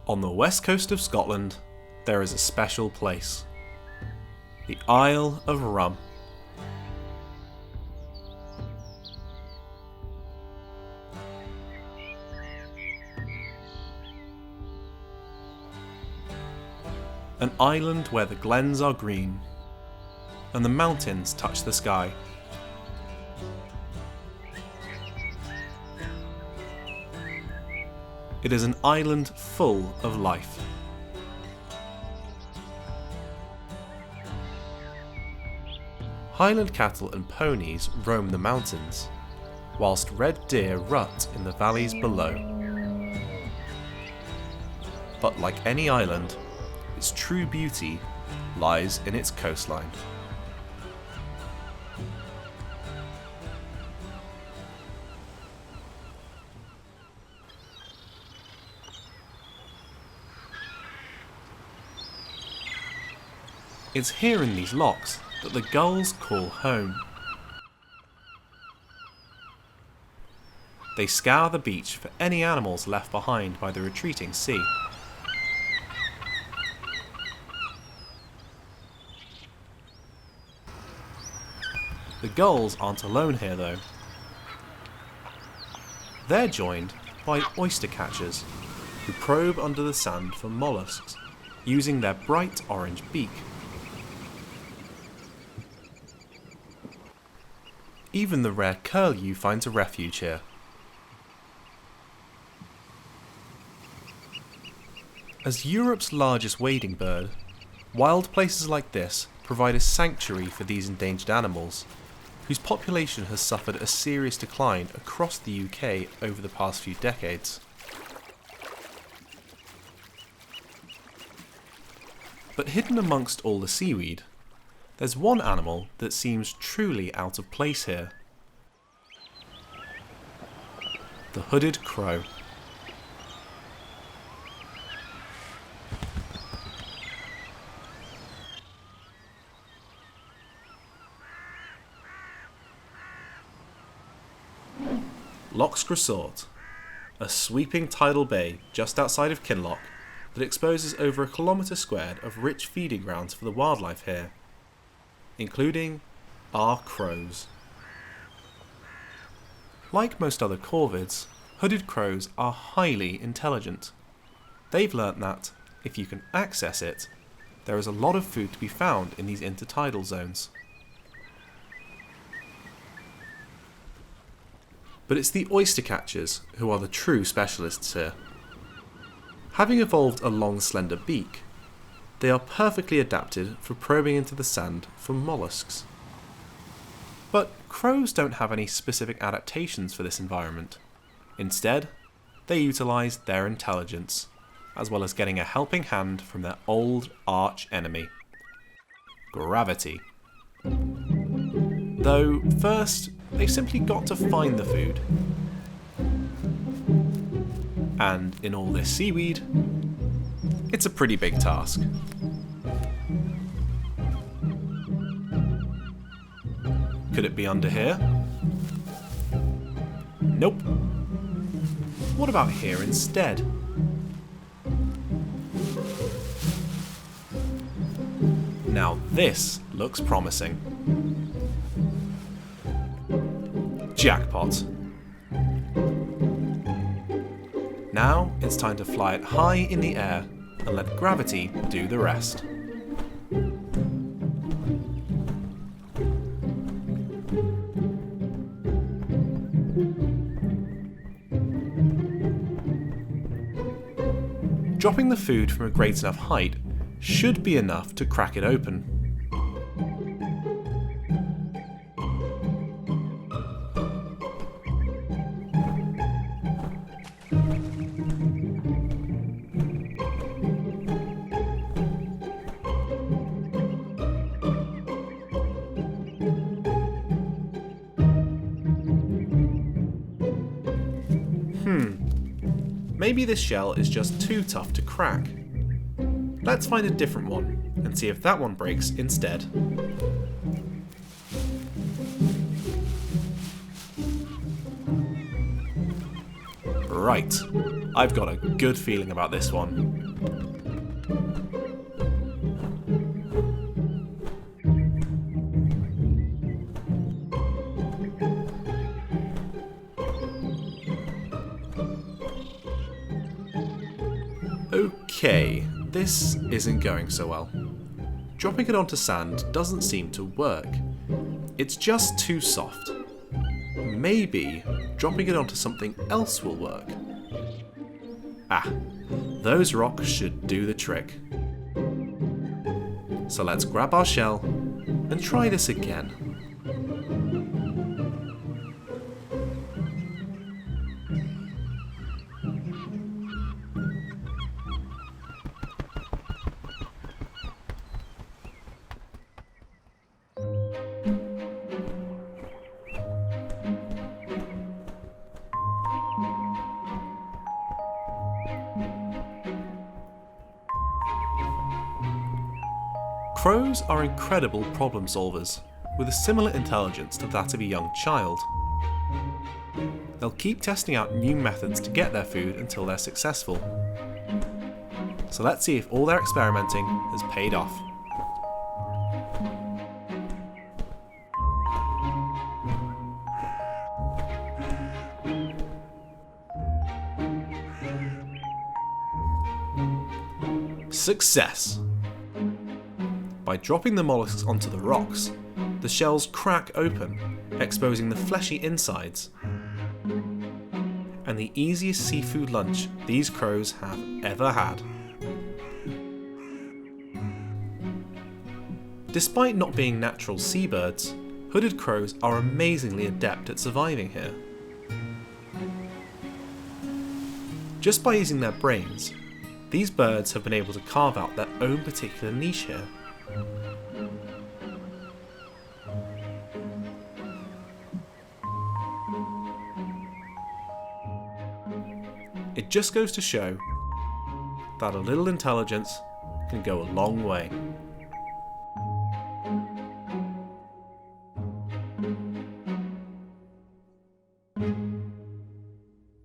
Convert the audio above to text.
On the west coast of Scotland, there is a special place. The Isle of Rùm. An island where the glens are green and the mountains touch the sky. It is an island full of life. Highland cattle and ponies roam the mountains, whilst red deer rut in the valleys below. But like any island, its true beauty lies in its coastline. It's here in these lochs that the gulls call home. They scour the beach for any animals left behind by the retreating sea. The gulls aren't alone here though. They're joined by oyster catchers, who probe under the sand for mollusks, using their bright orange beak. Even the rare curlew finds a refuge here. As Europe's largest wading bird, wild places like this provide a sanctuary for these endangered animals, whose population has suffered a serious decline across the UK over the past few decades. But hidden amongst all the seaweed, there's one animal that seems truly out of place here. The hooded crow. Loch's Resort, a sweeping tidal bay just outside of Kinloch that exposes over 1 kilometre squared of rich feeding grounds for the wildlife here, including our crows. Like most other corvids, hooded crows are highly intelligent. They've learnt that, if you can access it, there is a lot of food to be found in these intertidal zones. But it's the oyster catchers who are the true specialists here. Having evolved a long slender beak, they are perfectly adapted for probing into the sand for mollusks. But crows don't have any specific adaptations for this environment. Instead, they utilise their intelligence, as well as getting a helping hand from their old arch enemy, gravity. Though first, they've simply got to find the food. And in all this seaweed, it's a pretty big task. Could it be under here? Nope. What about here instead? Now this looks promising. Jackpot. Now it's time to fly it high in the air and let gravity do the rest. Dropping the food from a great enough height should be enough to crack it open. Maybe this shell is just too tough to crack. Let's find a different one and see if that one breaks instead. Right, I've got a good feeling about this one. Okay, this isn't going so well. Dropping it onto sand doesn't seem to work. It's just too soft. Maybe dropping it onto something else will work. Ah, those rocks should do the trick. So let's grab our shell and try this again. Crows are incredible problem solvers, with a similar intelligence to that of a young child. They'll keep testing out new methods to get their food until they're successful. So let's see if all their experimenting has paid off. Success! By dropping the mollusks onto the rocks, the shells crack open, exposing the fleshy insides. And the easiest seafood lunch these crows have ever had. Despite not being natural seabirds, hooded crows are amazingly adept at surviving here. Just by using their brains, these birds have been able to carve out their own particular niche here. It just goes to show that a little intelligence can go a long way.